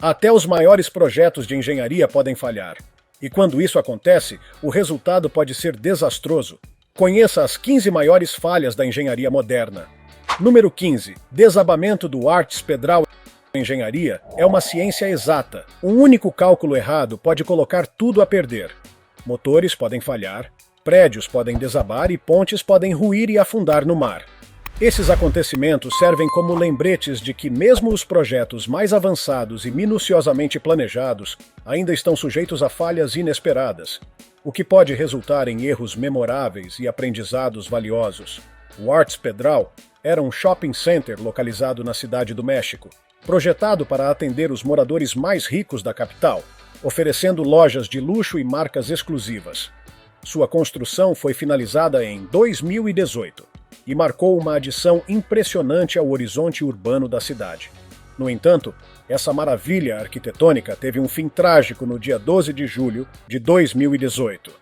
Até os maiores projetos de engenharia podem falhar. E quando isso acontece, o resultado pode ser desastroso. Conheça as 15 maiores falhas da engenharia moderna. Número 15. Desabamento do Artes Pedral. Engenharia é uma ciência exata. Um único cálculo errado pode colocar tudo a perder. Motores podem falhar, prédios podem desabar e pontes podem ruir e afundar no mar. Esses acontecimentos servem como lembretes de que mesmo os projetos mais avançados e minuciosamente planejados ainda estão sujeitos a falhas inesperadas, o que pode resultar em erros memoráveis e aprendizados valiosos. O Artes Pedral era um shopping center localizado na Cidade do México, projetado para atender os moradores mais ricos da capital, oferecendo lojas de luxo e marcas exclusivas. Sua construção foi finalizada em 2018 e marcou uma adição impressionante ao horizonte urbano da cidade. No entanto, essa maravilha arquitetônica teve um fim trágico no dia 12 de julho de 2018,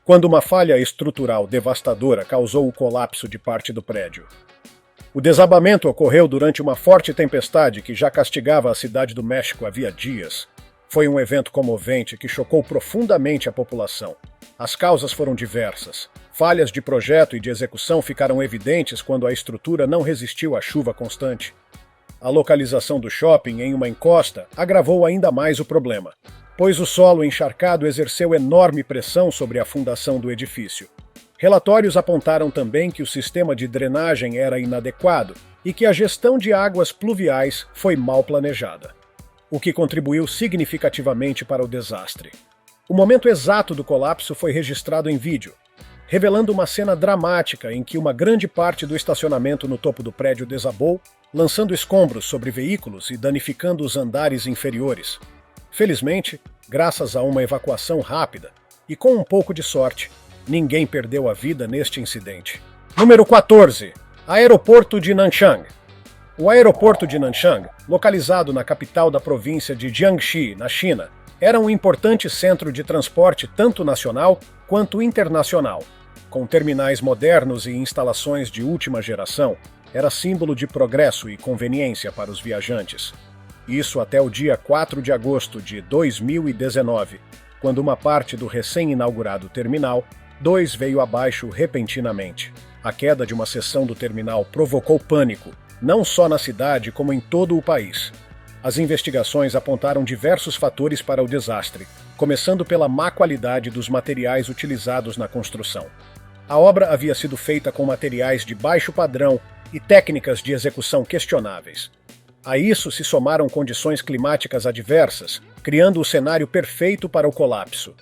quando uma falha estrutural devastadora causou o colapso de parte do prédio. O desabamento ocorreu durante uma forte tempestade que já castigava a Cidade do México havia dias. Foi um evento comovente que chocou profundamente a população. As causas foram diversas. Falhas de projeto e de execução ficaram evidentes quando a estrutura não resistiu à chuva constante. A localização do shopping em uma encosta agravou ainda mais o problema, pois o solo encharcado exerceu enorme pressão sobre a fundação do edifício. Relatórios apontaram também que o sistema de drenagem era inadequado e que a gestão de águas pluviais foi mal planejada, o que contribuiu significativamente para o desastre. O momento exato do colapso foi registrado em vídeo, revelando uma cena dramática em que uma grande parte do estacionamento no topo do prédio desabou, lançando escombros sobre veículos e danificando os andares inferiores. Felizmente, graças a uma evacuação rápida e com um pouco de sorte, ninguém perdeu a vida neste incidente. Número 14. Aeroporto de Nanchang. O aeroporto de Nanchang, localizado na capital da província de Jiangxi, na China, era um importante centro de transporte tanto nacional quanto internacional. Com terminais modernos e instalações de última geração, era símbolo de progresso e conveniência para os viajantes. Isso até o dia 4 de agosto de 2019, quando uma parte do recém-inaugurado Terminal 2 veio abaixo repentinamente. A queda de uma seção do terminal provocou pânico, não só na cidade como em todo o país. As investigações apontaram diversos fatores para o desastre, começando pela má qualidade dos materiais utilizados na construção. A obra havia sido feita com materiais de baixo padrão e técnicas de execução questionáveis. A isso se somaram condições climáticas adversas, criando o cenário perfeito para o colapso.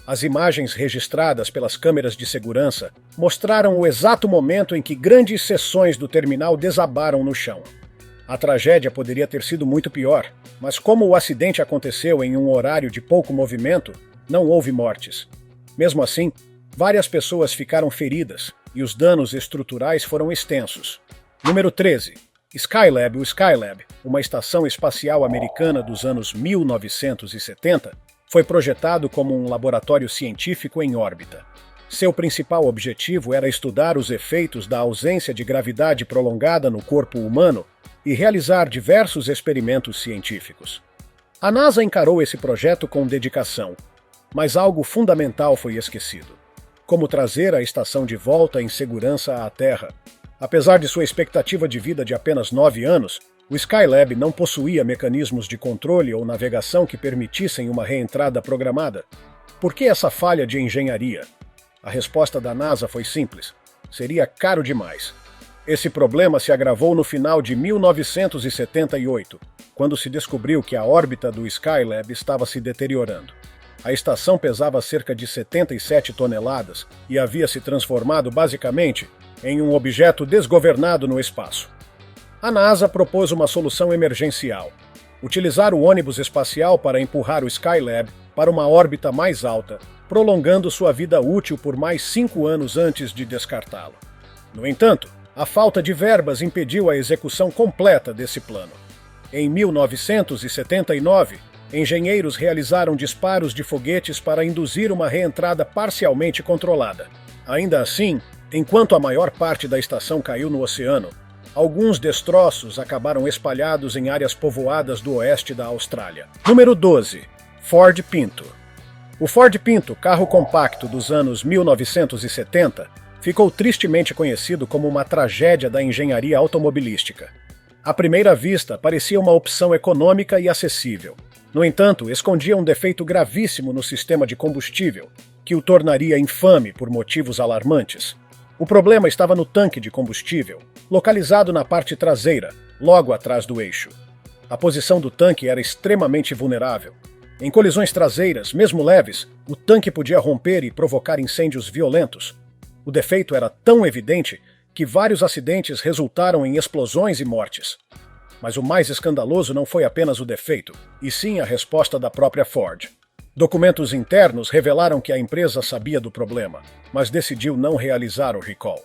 As imagens registradas pelas câmeras de segurança mostraram o exato momento em que grandes seções do terminal desabaram no chão. A tragédia poderia ter sido muito pior, mas como o acidente aconteceu em um horário de pouco movimento, não houve mortes. Mesmo assim, várias pessoas ficaram feridas e os danos estruturais foram extensos. Número 13. Skylab. O Skylab, uma estação espacial americana dos anos 1970, foi projetado como um laboratório científico em órbita. Seu principal objetivo era estudar os efeitos da ausência de gravidade prolongada no corpo humano e realizar diversos experimentos científicos. A NASA encarou esse projeto com dedicação, mas algo fundamental foi esquecido: como trazer a estação de volta em segurança à Terra. Apesar de sua expectativa de vida de apenas 9 anos, o Skylab não possuía mecanismos de controle ou navegação que permitissem uma reentrada programada. Por que essa falha de engenharia? A resposta da NASA foi simples: seria caro demais. Esse problema se agravou no final de 1978, quando se descobriu que a órbita do Skylab estava se deteriorando. A estação pesava cerca de 77 toneladas e havia se transformado basicamente em um objeto desgovernado no espaço. A NASA propôs uma solução emergencial: utilizar o ônibus espacial para empurrar o Skylab para uma órbita mais alta, prolongando sua vida útil por mais 5 anos antes de descartá-lo. No entanto, a falta de verbas impediu a execução completa desse plano. Em 1979, engenheiros realizaram disparos de foguetes para induzir uma reentrada parcialmente controlada. Ainda assim, enquanto a maior parte da estação caiu no oceano, Alguns destroços acabaram espalhados em áreas povoadas do oeste da Austrália. Número 12. Ford Pinto. O Ford Pinto, carro compacto dos anos 1970, ficou tristemente conhecido como uma tragédia da engenharia automobilística. À primeira vista, parecia uma opção econômica e acessível. No entanto, escondia um defeito gravíssimo no sistema de combustível, que o tornaria infame por motivos alarmantes. O problema estava no tanque de combustível, localizado na parte traseira, logo atrás do eixo. A posição do tanque era extremamente vulnerável. Em colisões traseiras, mesmo leves, o tanque podia romper e provocar incêndios violentos. O defeito era tão evidente que vários acidentes resultaram em explosões e mortes. Mas o mais escandaloso não foi apenas o defeito, e sim a resposta da própria Ford. Documentos internos revelaram que a empresa sabia do problema, mas decidiu não realizar o recall.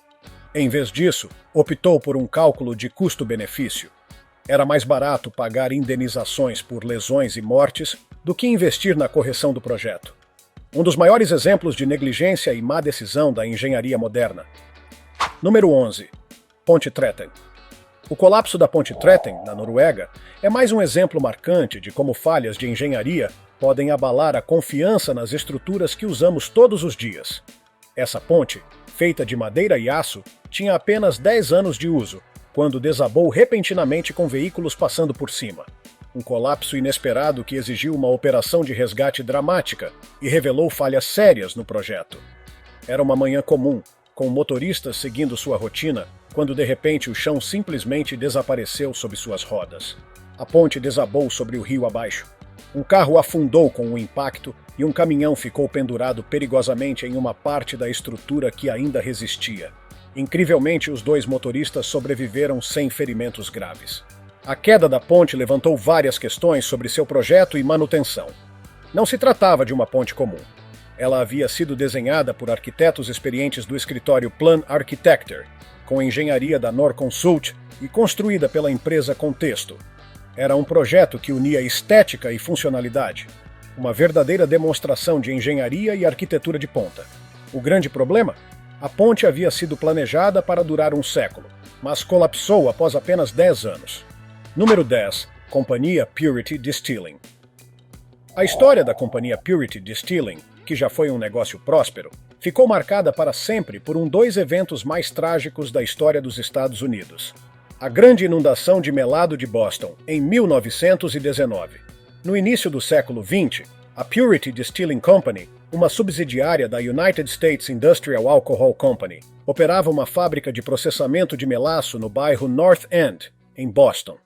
Em vez disso, optou por um cálculo de custo-benefício. Era mais barato pagar indenizações por lesões e mortes do que investir na correção do projeto. Um dos maiores exemplos de negligência e má decisão da engenharia moderna. Número 11. Ponte Tretten. O colapso da Ponte Tretten, na Noruega, é mais um exemplo marcante de como falhas de engenharia podem abalar a confiança nas estruturas que usamos todos os dias. Essa ponte, feita de madeira e aço, tinha apenas 10 anos de uso, quando desabou repentinamente com veículos passando por cima. Um colapso inesperado que exigiu uma operação de resgate dramática e revelou falhas sérias no projeto. Era uma manhã comum, com motoristas seguindo sua rotina, quando de repente o chão simplesmente desapareceu sob suas rodas. A ponte desabou sobre o rio abaixo. Um carro afundou com o impacto e um caminhão ficou pendurado perigosamente em uma parte da estrutura que ainda resistia. Incrivelmente, os 2 motoristas sobreviveram sem ferimentos graves. A queda da ponte levantou várias questões sobre seu projeto e manutenção. Não se tratava de uma ponte comum. Ela havia sido desenhada por arquitetos experientes do escritório Plan Architecture, com engenharia da Norconsult e construída pela empresa Contexto. Era um projeto que unia estética e funcionalidade, uma verdadeira demonstração de engenharia e arquitetura de ponta. O grande problema? A ponte havia sido planejada para durar um século, mas colapsou após apenas 10 anos. Número 10. Companhia Purity Distilling. A história da companhia Purity Distilling, que já foi um negócio próspero, ficou marcada para sempre por 2 eventos mais trágicos da história dos Estados Unidos. A grande inundação de melado de Boston, em 1919. No início do século XX, a Purity Distilling Company, uma subsidiária da United States Industrial Alcohol Company, operava uma fábrica de processamento de melaço no bairro North End, em Boston.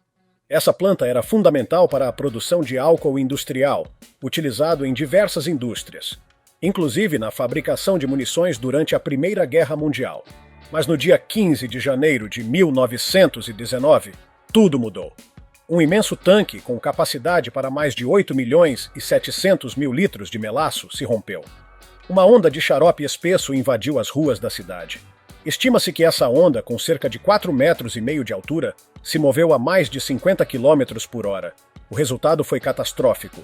Essa planta era fundamental para a produção de álcool industrial, utilizado em diversas indústrias, inclusive na fabricação de munições durante a Primeira Guerra Mundial. Mas no dia 15 de janeiro de 1919, tudo mudou. Um imenso tanque com capacidade para mais de 8 milhões e 700 mil litros de melaço se rompeu. Uma onda de xarope espesso invadiu as ruas da cidade. Estima-se que essa onda, com cerca de 4,5 metros de altura, se moveu a mais de 50 km por hora. O resultado foi catastrófico.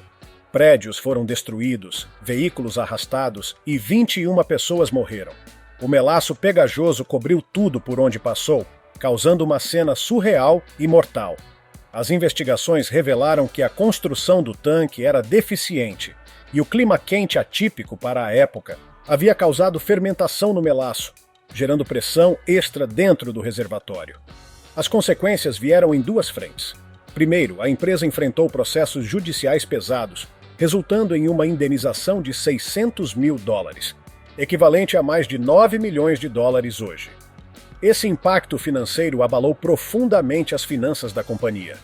Prédios foram destruídos, veículos arrastados e 21 pessoas morreram. O melaço pegajoso cobriu tudo por onde passou, causando uma cena surreal e mortal. As investigações revelaram que a construção do tanque era deficiente e o clima quente atípico para a época havia causado fermentação no melaço, gerando pressão extra dentro do reservatório. As consequências vieram em 2 frentes. Primeiro, a empresa enfrentou processos judiciais pesados, resultando em uma indenização de $600 mil, equivalente a mais de 9 milhões de dólares hoje. Esse impacto financeiro abalou profundamente as finanças da companhia.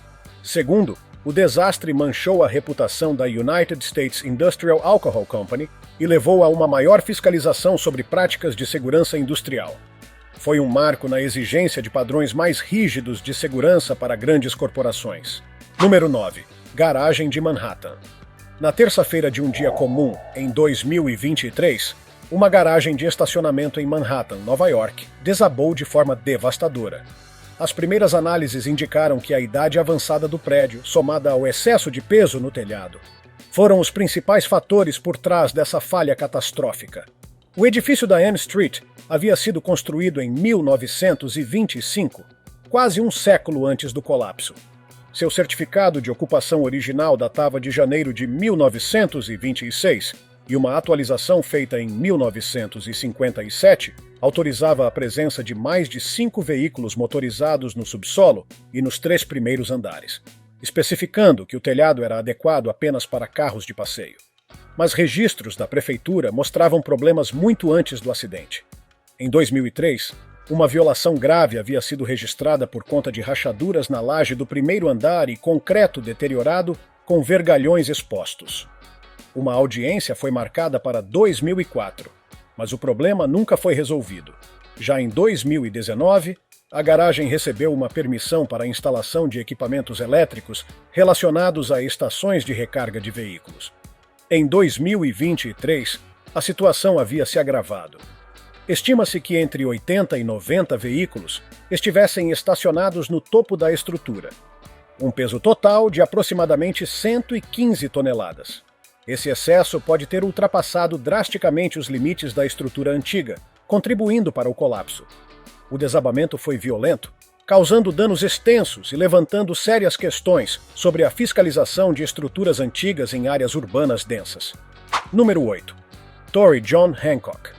Segundo, o desastre manchou a reputação da United States Industrial Alcohol Company e levou a uma maior fiscalização sobre práticas de segurança industrial. Foi um marco na exigência de padrões mais rígidos de segurança para grandes corporações. Número 9. Garagem de Manhattan. Na terça-feira de um dia comum, em 2023, uma garagem de estacionamento em Manhattan, Nova York, desabou de forma devastadora. As primeiras análises indicaram que a idade avançada do prédio, somada ao excesso de peso no telhado, foram os principais fatores por trás dessa falha catastrófica. O edifício da M Street havia sido construído em 1925, quase um século antes do colapso. Seu certificado de ocupação original datava de janeiro de 1926 e uma atualização feita em 1957 autorizava a presença de mais de 5 veículos motorizados no subsolo e nos 3 primeiros andares, especificando que o telhado era adequado apenas para carros de passeio. Mas registros da prefeitura mostravam problemas muito antes do acidente. Em 2003, uma violação grave havia sido registrada por conta de rachaduras na laje do primeiro andar e concreto deteriorado com vergalhões expostos. Uma audiência foi marcada para 2004, mas o problema nunca foi resolvido. Já em 2019, a garagem recebeu uma permissão para a instalação de equipamentos elétricos relacionados a estações de recarga de veículos. Em 2023, a situação havia se agravado. Estima-se que entre 80 e 90 veículos estivessem estacionados no topo da estrutura, um peso total de aproximadamente 115 toneladas. Esse excesso pode ter ultrapassado drasticamente os limites da estrutura antiga, contribuindo para o colapso. O desabamento foi violento, causando danos extensos e levantando sérias questões sobre a fiscalização de estruturas antigas em áreas urbanas densas. Número 8. Torre John Hancock.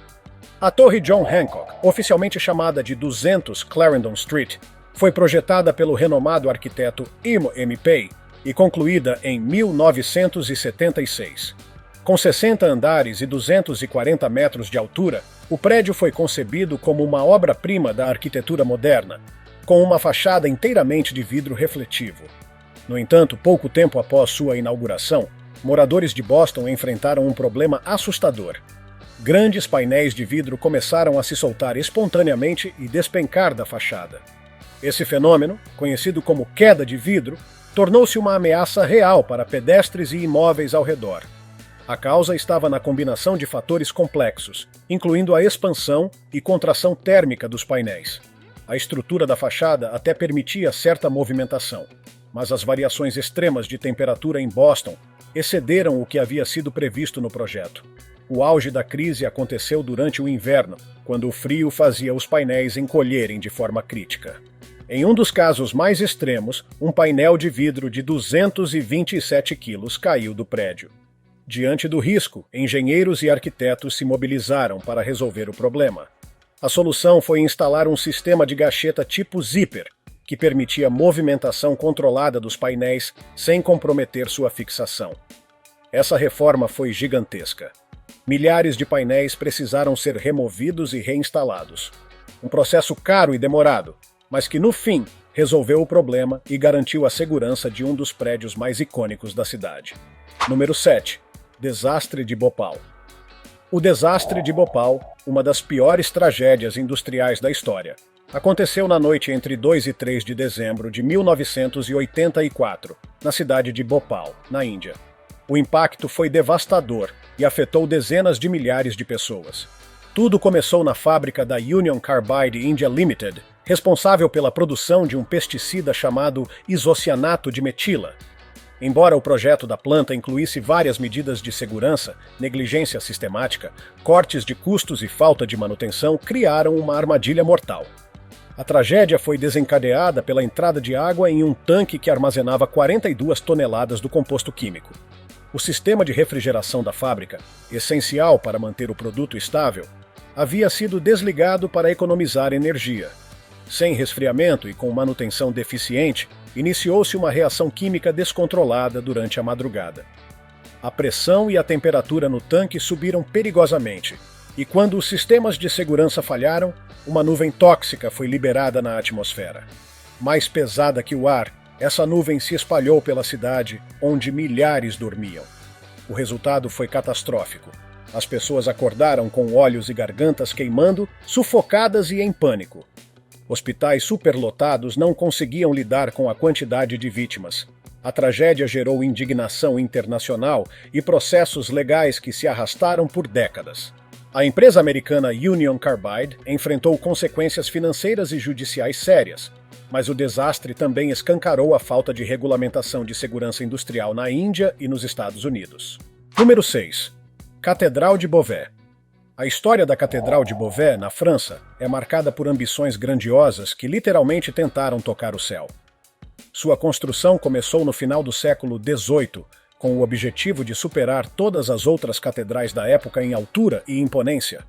A Torre John Hancock, oficialmente chamada de 200 Clarendon Street, foi projetada pelo renomado arquiteto Imo M. Pei e concluída em 1976. Com 60 andares e 240 metros de altura, o prédio foi concebido como uma obra-prima da arquitetura moderna, com uma fachada inteiramente de vidro refletivo. No entanto, pouco tempo após sua inauguração, moradores de Boston enfrentaram um problema assustador. Grandes painéis de vidro começaram a se soltar espontaneamente e despencar da fachada. Esse fenômeno, conhecido como queda de vidro, tornou-se uma ameaça real para pedestres e imóveis ao redor. A causa estava na combinação de fatores complexos, incluindo a expansão e contração térmica dos painéis. A estrutura da fachada até permitia certa movimentação, mas as variações extremas de temperatura em Boston excederam o que havia sido previsto no projeto. O auge da crise aconteceu durante o inverno, quando o frio fazia os painéis encolherem de forma crítica. Em um dos casos mais extremos, um painel de vidro de 227 quilos caiu do prédio. Diante do risco, engenheiros e arquitetos se mobilizaram para resolver o problema. A solução foi instalar um sistema de gacheta tipo zíper, que permitia movimentação controlada dos painéis sem comprometer sua fixação. Essa reforma foi gigantesca. Milhares de painéis precisaram ser removidos e reinstalados. Um processo caro e demorado, mas que no fim resolveu o problema e garantiu a segurança de um dos prédios mais icônicos da cidade. Número 7. Desastre de Bhopal. O desastre de Bhopal, uma das piores tragédias industriais da história, aconteceu na noite entre 2 e 3 de dezembro de 1984, na cidade de Bhopal, na Índia. O impacto foi devastador e afetou dezenas de milhares de pessoas. Tudo começou na fábrica da Union Carbide India Limited, responsável pela produção de um pesticida chamado isocianato de metila. Embora o projeto da planta incluísse várias medidas de segurança, negligência sistemática, cortes de custos e falta de manutenção criaram uma armadilha mortal. A tragédia foi desencadeada pela entrada de água em um tanque que armazenava 42 toneladas do composto químico. O sistema de refrigeração da fábrica, essencial para manter o produto estável, havia sido desligado para economizar energia. Sem resfriamento e com manutenção deficiente, iniciou-se uma reação química descontrolada durante a madrugada. A pressão e a temperatura no tanque subiram perigosamente, e quando os sistemas de segurança falharam, uma nuvem tóxica foi liberada na atmosfera. Mais pesada que o ar, essa nuvem se espalhou pela cidade, onde milhares dormiam. O resultado foi catastrófico. As pessoas acordaram com olhos e gargantas queimando, sufocadas e em pânico. Hospitais superlotados não conseguiam lidar com a quantidade de vítimas. A tragédia gerou indignação internacional e processos legais que se arrastaram por décadas. A empresa americana Union Carbide enfrentou consequências financeiras e judiciais sérias, mas o desastre também escancarou a falta de regulamentação de segurança industrial na Índia e nos Estados Unidos. Número 6. Catedral de Beauvais. A história da Catedral de Beauvais, na França, é marcada por ambições grandiosas que literalmente tentaram tocar o céu. Sua construção começou no final do século XVIII, com o objetivo de superar todas as outras catedrais da época em altura e imponência.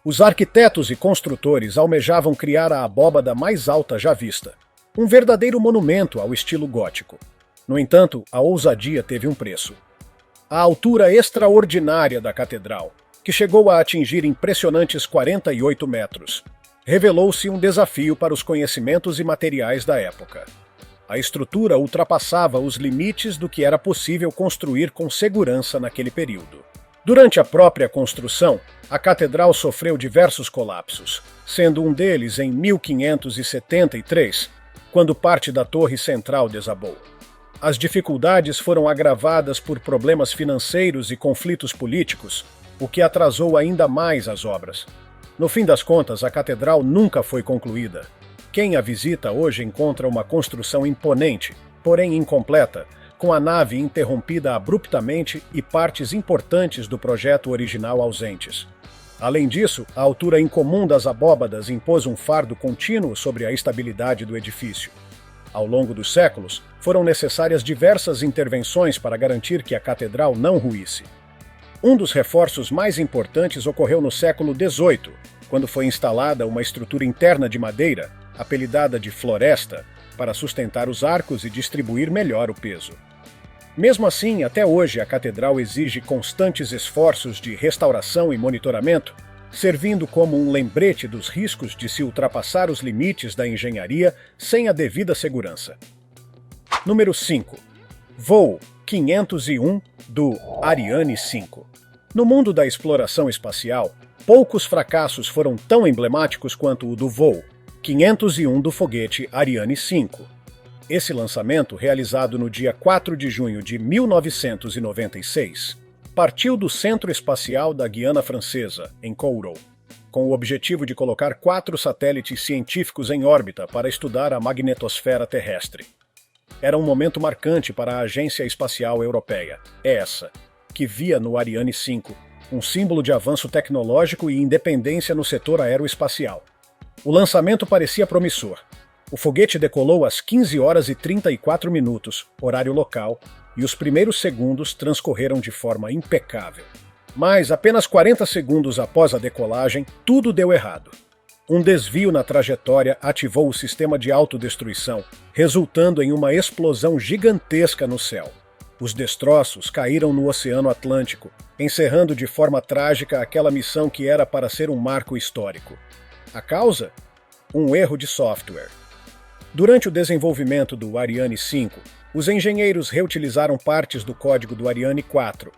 Os arquitetos e construtores almejavam criar a abóbada mais alta já vista, um verdadeiro monumento ao estilo gótico. No entanto, a ousadia teve um preço. A altura extraordinária da catedral, que chegou a atingir impressionantes 48 metros, revelou-se um desafio para os conhecimentos e materiais da época. A estrutura ultrapassava os limites do que era possível construir com segurança naquele período. Durante a própria construção, a catedral sofreu diversos colapsos, sendo um deles em 1573, quando parte da torre central desabou. As dificuldades foram agravadas por problemas financeiros e conflitos políticos, o que atrasou ainda mais as obras. No fim das contas, a catedral nunca foi concluída. Quem a visita hoje encontra uma construção imponente, porém incompleta, com a nave interrompida abruptamente e partes importantes do projeto original ausentes. Além disso, a altura incomum das abóbadas impôs um fardo contínuo sobre a estabilidade do edifício. Ao longo dos séculos, foram necessárias diversas intervenções para garantir que a catedral não ruísse. Um dos reforços mais importantes ocorreu no século XVIII, quando foi instalada uma estrutura interna de madeira, apelidada de floresta, para sustentar os arcos e distribuir melhor o peso. Mesmo assim, até hoje a catedral exige constantes esforços de restauração e monitoramento, servindo como um lembrete dos riscos de se ultrapassar os limites da engenharia sem a devida segurança. Número 5. Voo 501 do Ariane 5. No mundo da exploração espacial, poucos fracassos foram tão emblemáticos quanto o do voo 501 do foguete Ariane 5. Esse lançamento, realizado no dia 4 de junho de 1996, partiu do Centro Espacial da Guiana Francesa, em Kourou, com o objetivo de colocar 4 satélites científicos em órbita para estudar a magnetosfera terrestre. Era um momento marcante para a Agência Espacial Europeia, ESA, que via no Ariane 5 um símbolo de avanço tecnológico e independência no setor aeroespacial. O lançamento parecia promissor. O foguete decolou às 15 horas e 34 minutos, horário local, e os primeiros segundos transcorreram de forma impecável. Mas, apenas 40 segundos após a decolagem, tudo deu errado. Um desvio na trajetória ativou o sistema de autodestruição, resultando em uma explosão gigantesca no céu. Os destroços caíram no Oceano Atlântico, encerrando de forma trágica aquela missão que era para ser um marco histórico. A causa? Um erro de software. Durante o desenvolvimento do Ariane 5, os engenheiros reutilizaram partes do código do Ariane 4,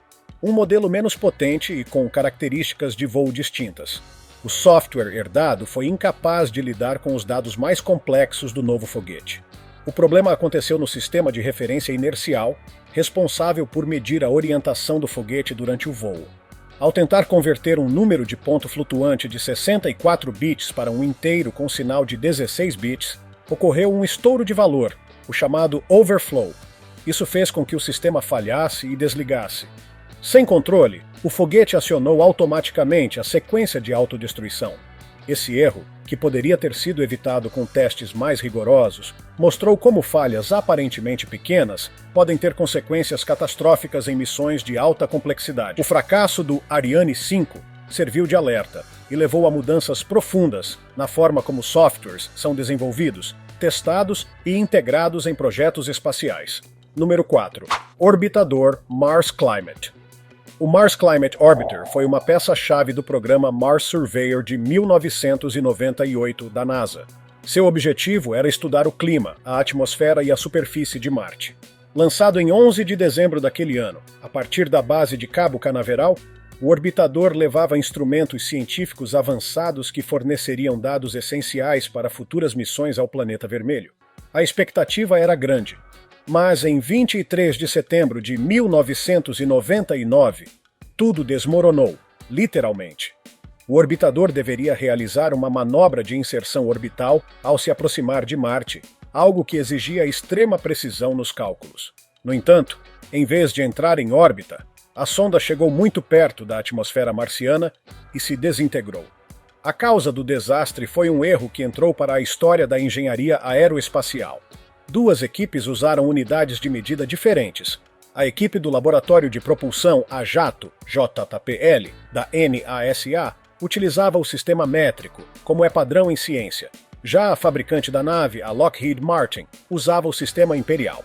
um modelo menos potente e com características de voo distintas. O software herdado foi incapaz de lidar com os dados mais complexos do novo foguete. O problema aconteceu no sistema de referência inercial, responsável por medir a orientação do foguete durante o voo. Ao tentar converter um número de ponto flutuante de 64 bits para um inteiro com sinal de 16 bits, ocorreu um estouro de valor, o chamado overflow. Isso fez com que o sistema falhasse e desligasse. Sem controle, o foguete acionou automaticamente a sequência de autodestruição. Esse erro, que poderia ter sido evitado com testes mais rigorosos, mostrou como falhas aparentemente pequenas podem ter consequências catastróficas em missões de alta complexidade. O fracasso do Ariane 5 serviu de alerta e levou a mudanças profundas na forma como softwares são desenvolvidos, testados e integrados em projetos espaciais. Número 4. Orbitador Mars Climate. O Mars Climate Orbiter foi uma peça-chave do programa Mars Surveyor de 1998 da NASA. Seu objetivo era estudar o clima, a atmosfera e a superfície de Marte. Lançado em 11 de dezembro daquele ano, a partir da base de Cabo Canaveral, o orbitador levava instrumentos científicos avançados que forneceriam dados essenciais para futuras missões ao planeta vermelho. A expectativa era grande. Mas em 23 de setembro de 1999, tudo desmoronou, literalmente. O orbitador deveria realizar uma manobra de inserção orbital ao se aproximar de Marte, algo que exigia extrema precisão nos cálculos. No entanto, em vez de entrar em órbita, A sonda chegou muito perto da atmosfera marciana e se desintegrou. A causa do desastre foi um erro que entrou para a história da engenharia aeroespacial. Duas equipes usaram unidades de medida diferentes. A equipe do Laboratório de Propulsão a Jato, JPL, da NASA, utilizava o sistema métrico, como é padrão em ciência. Já a fabricante da nave, a Lockheed Martin, usava o sistema imperial.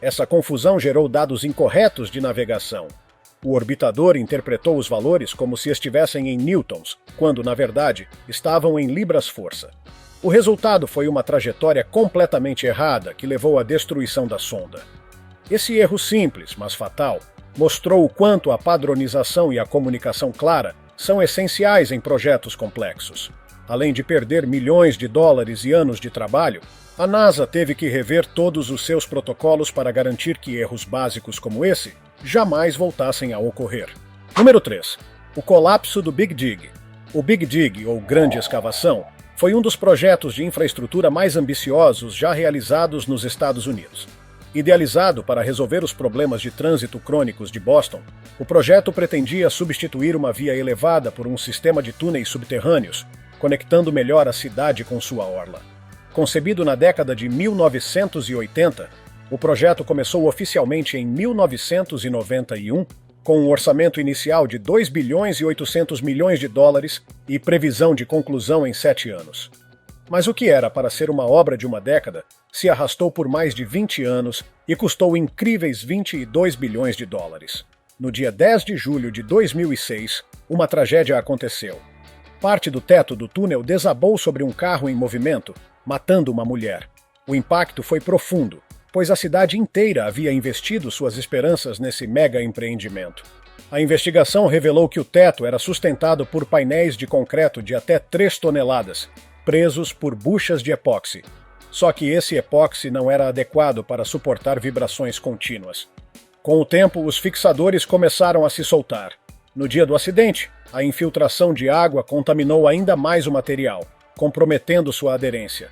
Essa confusão gerou dados incorretos de navegação. O orbitador interpretou os valores como se estivessem em newtons, quando, na verdade, estavam em libras-força. O resultado foi uma trajetória completamente errada que levou à destruição da sonda. Esse erro simples, mas fatal, mostrou o quanto a padronização e a comunicação clara são essenciais em projetos complexos. Além de perder milhões de dólares e anos de trabalho, a NASA teve que rever todos os seus protocolos para garantir que erros básicos como esse jamais voltassem a ocorrer. Número 3. O colapso do Big Dig. O Big Dig, ou Grande Escavação, foi um dos projetos de infraestrutura mais ambiciosos já realizados nos Estados Unidos. Idealizado para resolver os problemas de trânsito crônicos de Boston, o projeto pretendia substituir uma via elevada por um sistema de túneis subterrâneos, conectando melhor a cidade com sua orla. Concebido na década de 1980, o projeto começou oficialmente em 1991, com um orçamento inicial de 2 bilhões e 800 milhões de dólares e previsão de conclusão em 7 anos. Mas o que era para ser uma obra de uma década se arrastou por mais de 20 anos e custou incríveis 22 bilhões de dólares. No dia 10 de julho de 2006, uma tragédia aconteceu. Parte do teto do túnel desabou sobre um carro em movimento, matando uma mulher. O impacto foi profundo, pois a cidade inteira havia investido suas esperanças nesse mega empreendimento. A investigação revelou que o teto era sustentado por painéis de concreto de até 3 toneladas, presos por buchas de epóxi. Só que esse epóxi não era adequado para suportar vibrações contínuas. Com o tempo, os fixadores começaram a se soltar. No dia do acidente, a infiltração de água contaminou ainda mais o material, comprometendo sua aderência.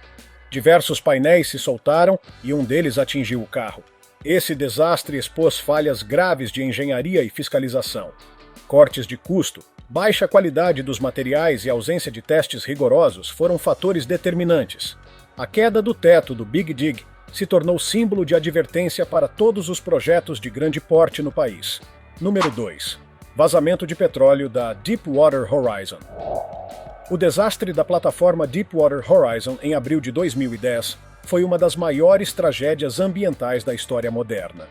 Diversos painéis se soltaram e um deles atingiu o carro. Esse desastre expôs falhas graves de engenharia e fiscalização. Cortes de custo, baixa qualidade dos materiais e ausência de testes rigorosos foram fatores determinantes. A queda do teto do Big Dig se tornou símbolo de advertência para todos os projetos de grande porte no país. Número 2. Vazamento de petróleo da Deepwater Horizon. O desastre da plataforma Deepwater Horizon em abril de 2010 foi uma das maiores tragédias ambientais da história moderna.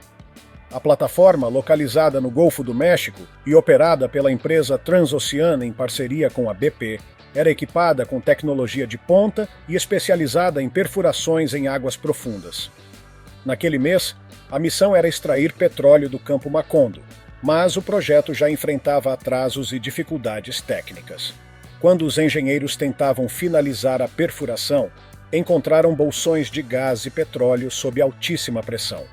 A plataforma, localizada no Golfo do México e operada pela empresa Transoceana em parceria com a BP, era equipada com tecnologia de ponta e especializada em perfurações em águas profundas. Naquele mês, a missão era extrair petróleo do Campo Macondo, mas o projeto já enfrentava atrasos e dificuldades técnicas. Quando os engenheiros tentavam finalizar a perfuração, encontraram bolsões de gás e petróleo sob altíssima pressão.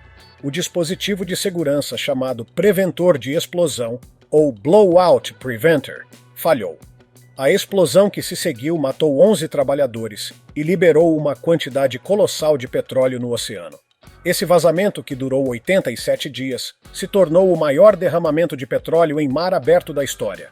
O dispositivo de segurança chamado preventor de explosão, ou Blowout Preventer, falhou. A explosão que se seguiu matou 11 trabalhadores e liberou uma quantidade colossal de petróleo no oceano. Esse vazamento, que durou 87 dias, se tornou o maior derramamento de petróleo em mar aberto da história.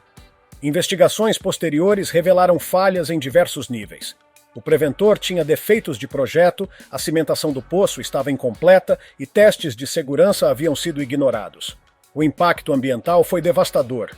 Investigações posteriores revelaram falhas em diversos níveis. O preventor tinha defeitos de projeto, a cimentação do poço estava incompleta e testes de segurança haviam sido ignorados. O impacto ambiental foi devastador.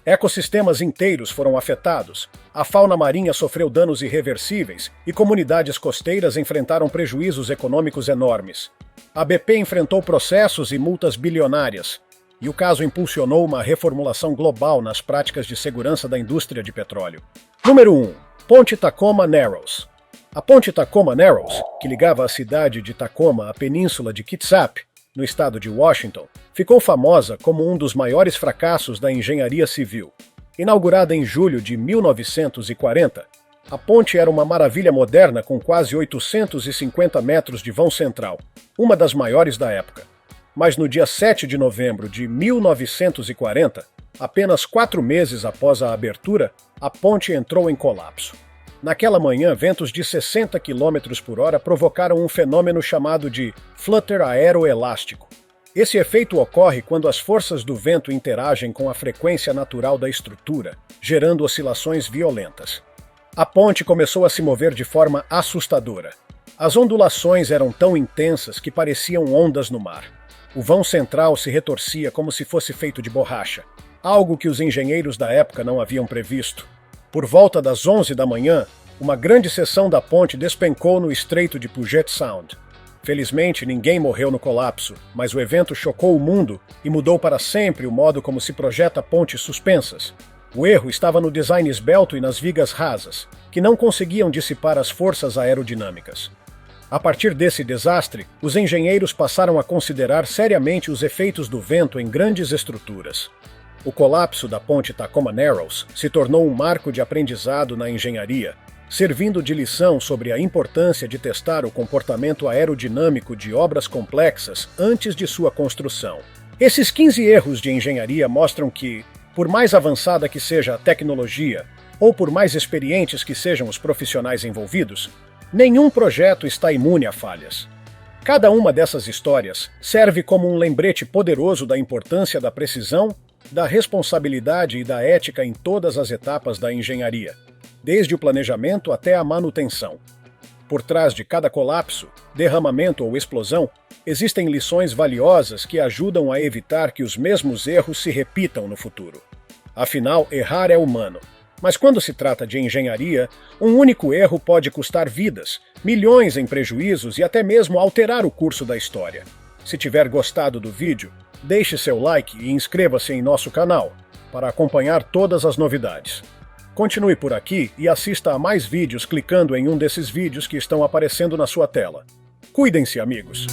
Ecossistemas inteiros foram afetados, a fauna marinha sofreu danos irreversíveis e comunidades costeiras enfrentaram prejuízos econômicos enormes. A BP enfrentou processos e multas bilionárias, e o caso impulsionou uma reformulação global nas práticas de segurança da indústria de petróleo. Número 1. Ponte Tacoma Narrows. A Ponte Tacoma Narrows, que ligava a cidade de Tacoma à península de Kitsap, no estado de Washington, ficou famosa como um dos maiores fracassos da engenharia civil. Inaugurada em julho de 1940, a ponte era uma maravilha moderna com quase 850 metros de vão central, uma das maiores da época. Mas no dia 7 de novembro de 1940, apenas 4 meses após a abertura, a ponte entrou em colapso. Naquela manhã, ventos de 60 km por hora provocaram um fenômeno chamado de flutter aeroelástico. Esse efeito ocorre quando as forças do vento interagem com a frequência natural da estrutura, gerando oscilações violentas. A ponte começou a se mover de forma assustadora. As ondulações eram tão intensas que pareciam ondas no mar. O vão central se retorcia como se fosse feito de borracha, algo que os engenheiros da época não haviam previsto. Por volta das 11 da manhã, uma grande seção da ponte despencou no estreito de Puget Sound. Felizmente, ninguém morreu no colapso, mas o evento chocou o mundo e mudou para sempre o modo como se projeta pontes suspensas. O erro estava no design esbelto e nas vigas rasas, que não conseguiam dissipar as forças aerodinâmicas. A partir desse desastre, os engenheiros passaram a considerar seriamente os efeitos do vento em grandes estruturas. O colapso da ponte Tacoma Narrows se tornou um marco de aprendizado na engenharia, servindo de lição sobre a importância de testar o comportamento aerodinâmico de obras complexas antes de sua construção. Esses 15 erros de engenharia mostram que, por mais avançada que seja a tecnologia, ou por mais experientes que sejam os profissionais envolvidos, nenhum projeto está imune a falhas. Cada uma dessas histórias serve como um lembrete poderoso da importância da precisão, da responsabilidade e da ética em todas as etapas da engenharia, desde o planejamento até a manutenção. Por trás de cada colapso, derramamento ou explosão, existem lições valiosas que ajudam a evitar que os mesmos erros se repitam no futuro. Afinal, errar é humano. Mas quando se trata de engenharia, um único erro pode custar vidas, milhões em prejuízos e até mesmo alterar o curso da história. Se tiver gostado do vídeo, deixe seu like e inscreva-se em nosso canal para acompanhar todas as novidades. Continue por aqui e assista a mais vídeos clicando em um desses vídeos que estão aparecendo na sua tela. Cuidem-se, amigos!